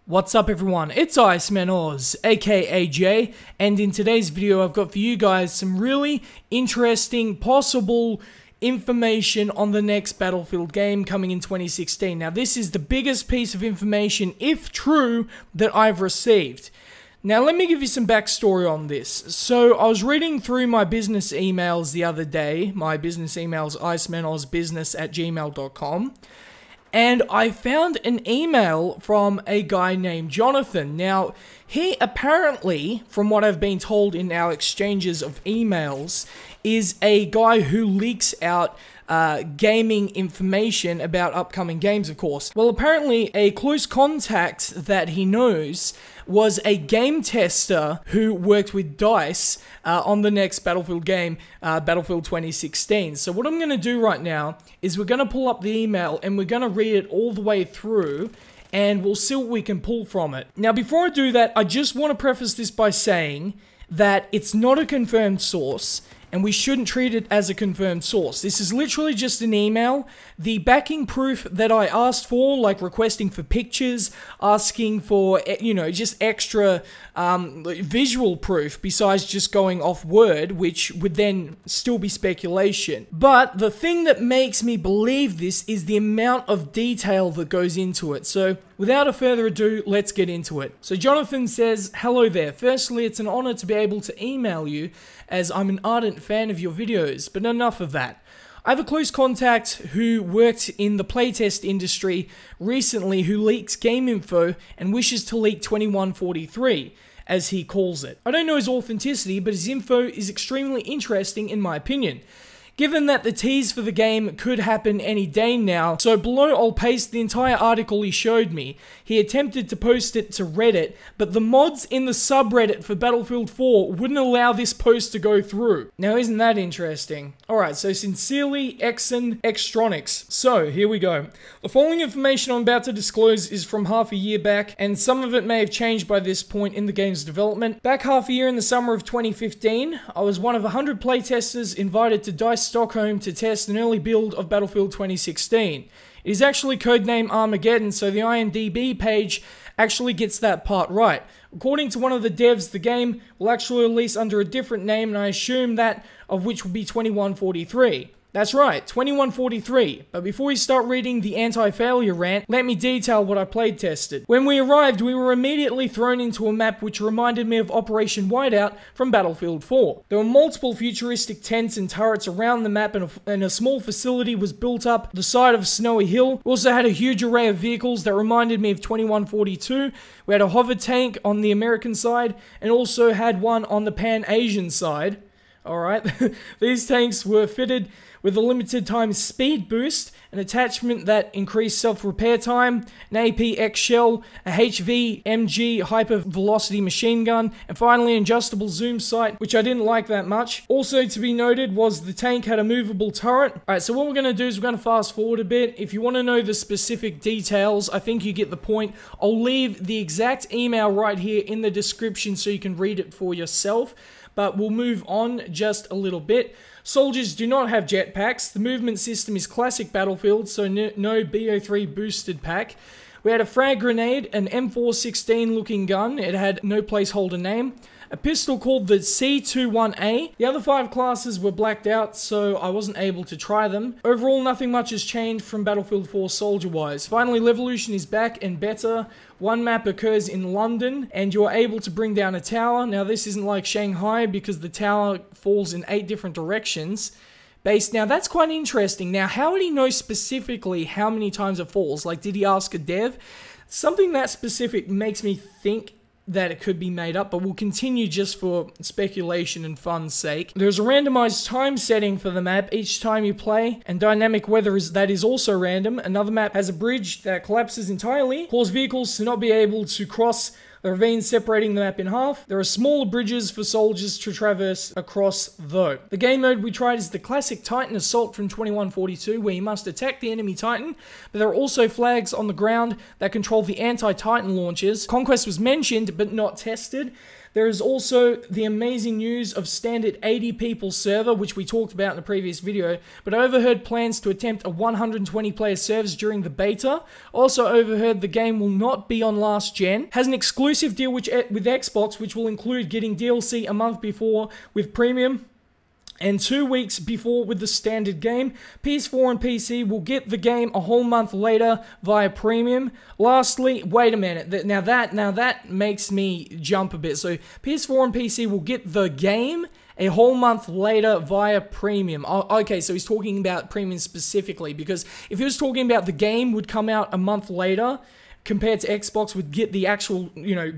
What's up everyone, it's Iceman Oz, aka Jay, and in today's video I've got for you guys some really interesting possible information on the next Battlefield game coming in 2016. Now this is the biggest piece of information, if true, that I've received. Now let me give you some backstory on this. So I was reading through my business emails the other day, my business emails icemanozbusiness@gmail.com. And I found an email from a guy named Jonathan. Now, he apparently, from what I've been told in our exchanges of emails, is a guy who leaks out gaming information about upcoming games, of course. Well, apparently, a close contact that he knows was a game tester who worked with DICE on the next Battlefield game, Battlefield 2016. So what I'm going to do right now is we're going to pull up the email and we're going to read it all the way through and we'll see what we can pull from it. Now, before I do that, I just want to preface this by saying that it's not a confirmed source, and we shouldn't treat it as a confirmed source. This is literally just an email. The backing proof that I asked for, like requesting for pictures, asking for, you know, just extra visual proof besides just going off word, which would then still be speculation. But the thing that makes me believe this is the amount of detail that goes into it. So without further ado, let's get into it. So Jonathan says, "Hello there. Firstly, it's an honor to be able to email you as I'm an ardent fan of your videos, but enough of that. I have a close contact who worked in the playtest industry recently who leaks game info and wishes to leak 2143, as he calls it. I don't know his authenticity, but his info is extremely interesting in my opinion. Given that the tease for the game could happen any day now, so below I'll paste the entire article he showed me. He attempted to post it to Reddit, but the mods in the subreddit for Battlefield 4 wouldn't allow this post to go through." Now isn't that interesting? Alright, so sincerely, Exon Extronics. So, here we go. "The following information I'm about to disclose is from half a year back, and some of it may have changed by this point in the game's development. Back half a year in the summer of 2015, I was one of 100 playtesters invited to DICE Stockholm to test an early build of Battlefield 2016. It is actually codename Armageddon, so the IMDb page actually gets that part right. According to one of the devs, the game will actually release under a different name, and I assume that of which will be 2143. That's right, 2143. But before you start reading the anti-failure rant, let me detail what I played tested. When we arrived, we were immediately thrown into a map which reminded me of Operation Whiteout from Battlefield 4. There were multiple futuristic tents and turrets around the map, and a small facility was built up the side of Snowy Hill. We also had a huge array of vehicles that reminded me of 2142. We had a hover tank on the American side, and also had one on the Pan-Asian side. Alright, these tanks were fitted with a limited time speed boost, an attachment that increased self-repair time, an APX shell, a HVMG hyper-velocity machine gun, and finally an adjustable zoom sight, which I didn't like that much. Also to be noted was the tank had a movable turret. Alright, so what we're going to do is we're going to fast forward a bit. If you want to know the specific details, I think you get the point. I'll leave the exact email right here in the description so you can read it for yourself. But we'll move on just a little bit. Soldiers do not have jetpacks. The movement system is classic Battlefield, so no BO3 boosted pack. We had a frag grenade, an M416 looking gun. It had no placeholder name. A pistol called the C21A. The other 5 classes were blacked out, so I wasn't able to try them. Overall, nothing much has changed from Battlefield 4 soldier-wise. Finally, Levolution is back and better. One map occurs in London, and you're able to bring down a tower. Now, this isn't like Shanghai, because the tower falls in 8 different directions. Now, that's quite interesting. Now, how would he know specifically how many times it falls? Like, did he ask a dev? Something that specific makes me think that it could be made up, but we'll continue just for speculation and fun's sake. There's a randomized time setting for the map each time you play, and dynamic weather that is also random. Another map has a bridge that collapses entirely, cause vehicles to not be able to cross the ravine, separating the map in half. There are smaller bridges for soldiers to traverse across though. The game mode we tried is the classic Titan Assault from 2142, where you must attack the enemy Titan, but there are also flags on the ground that control the anti-Titan launchers. Conquest was mentioned, but not tested. There is also the amazing news of standard 80 people server, which we talked about in the previous video, but I overheard plans to attempt a 120 player servers during the beta. Also overheard the game will not be on last gen. Has an exclusive deal with Xbox, which will include getting DLC a month before with Premium, and 2 weeks before with the standard game. PS4 and PC will get the game a whole month later via Premium. Lastly, wait a minute, now that makes me jump a bit. So PS4 and PC will get the game a whole month later via Premium. Okay, so he's talking about Premium specifically, because if he was talking about the game would come out a month later, compared to Xbox would get the actual,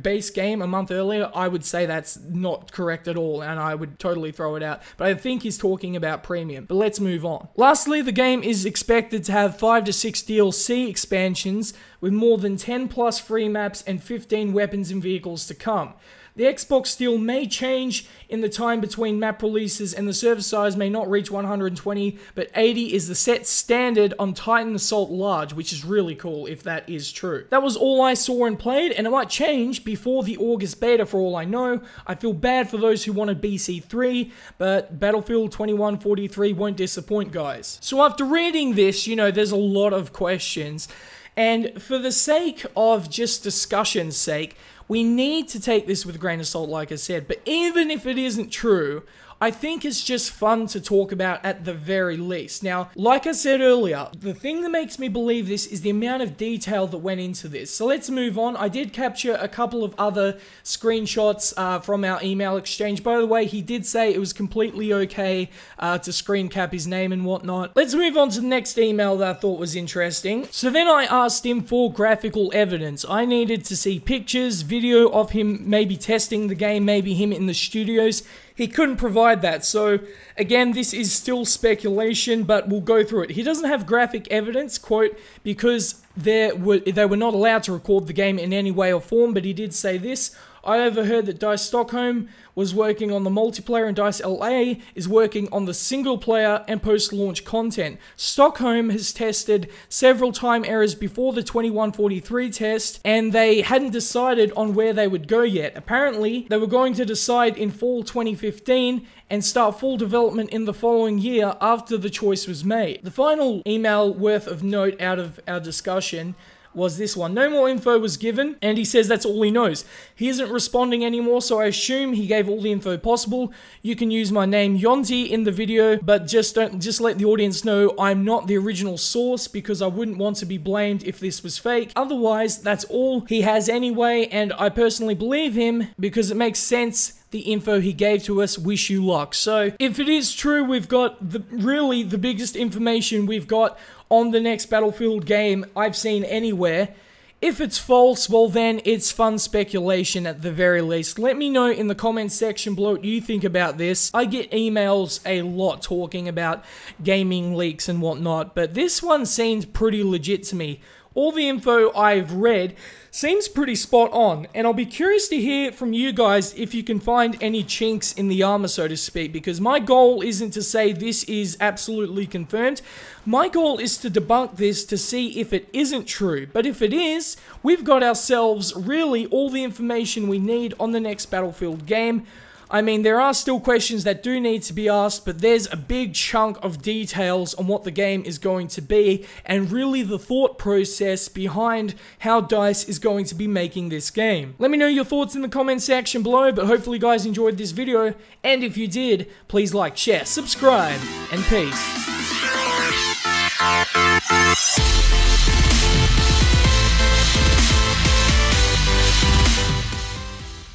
base game a month earlier, I would say that's not correct at all, and I would totally throw it out. But I think he's talking about Premium. But let's move on. Lastly, the game is expected to have 5 to 6 DLC expansions, with more than 10 plus free maps and 15 weapons and vehicles to come. The Xbox deal may change in the time between map releases, and the server size may not reach 120, but 80 is the set standard on Titan Assault Large, which is really cool if that is true. That was all I saw and played, and it might change before the August beta for all I know. I feel bad for those who wanted BC3, but Battlefield 2143 won't disappoint, guys. So after reading this, there's a lot of questions, and for the sake of just discussion's sake, we need to take this with a grain of salt, like I said, but even if it isn't true, I think it's just fun to talk about at the very least. Now, like I said earlier, the thing that makes me believe this is the amount of detail that went into this. So let's move on. I did capture a couple of other screenshots from our email exchange. By the way, he did say it was completely okay to screen cap his name and whatnot. Let's move on to the next email that I thought was interesting. So then I asked him for graphical evidence. I needed to see pictures, video of him maybe testing the game, maybe him in the studios. He couldn't provide that, so again, this is still speculation, but we'll go through it. He doesn't have graphic evidence, quote, because they were not allowed to record the game in any way or form, but he did say this: I overheard that DICE Stockholm was working on the multiplayer and DICE LA is working on the single player and post-launch content. Stockholm has tested several time errors before the 2143 test, and they hadn't decided on where they would go yet. Apparently, they were going to decide in fall 2015 and start full development in the following year after the choice was made. The final email worth of note out of our discussion was this one. No more info was given, and he says that's all he knows. He isn't responding anymore, so I assume he gave all the info possible. You can use my name Yonti in the video, but just let the audience know I'm not the original source, because I wouldn't want to be blamed if this was fake. Otherwise, that's all he has anyway, and I personally believe him because it makes sense. The info he gave to us, wish you luck. So if it is true, we've got really the biggest information we've got on the next Battlefield game I've seen anywhere. If it's false, well then it's fun speculation at the very least. Let me know in the comments section below what you think about this. I get emails a lot talking about gaming leaks and whatnot, but this one seems pretty legit to me. All the info I've read seems pretty spot on, and I'll be curious to hear from you guys if you can find any chinks in the armor, so to speak, because my goal isn't to say this is absolutely confirmed. My goal is to debunk this to see if it isn't true, but if it is, we've got ourselves really all the information we need on the next Battlefield game. I mean, there are still questions that do need to be asked, but there's a big chunk of details on what the game is going to be, and really the thought process behind how DICE is going to be making this game. Let me know your thoughts in the comment section below, but hopefully you guys enjoyed this video, and if you did, please like, share, subscribe, and peace.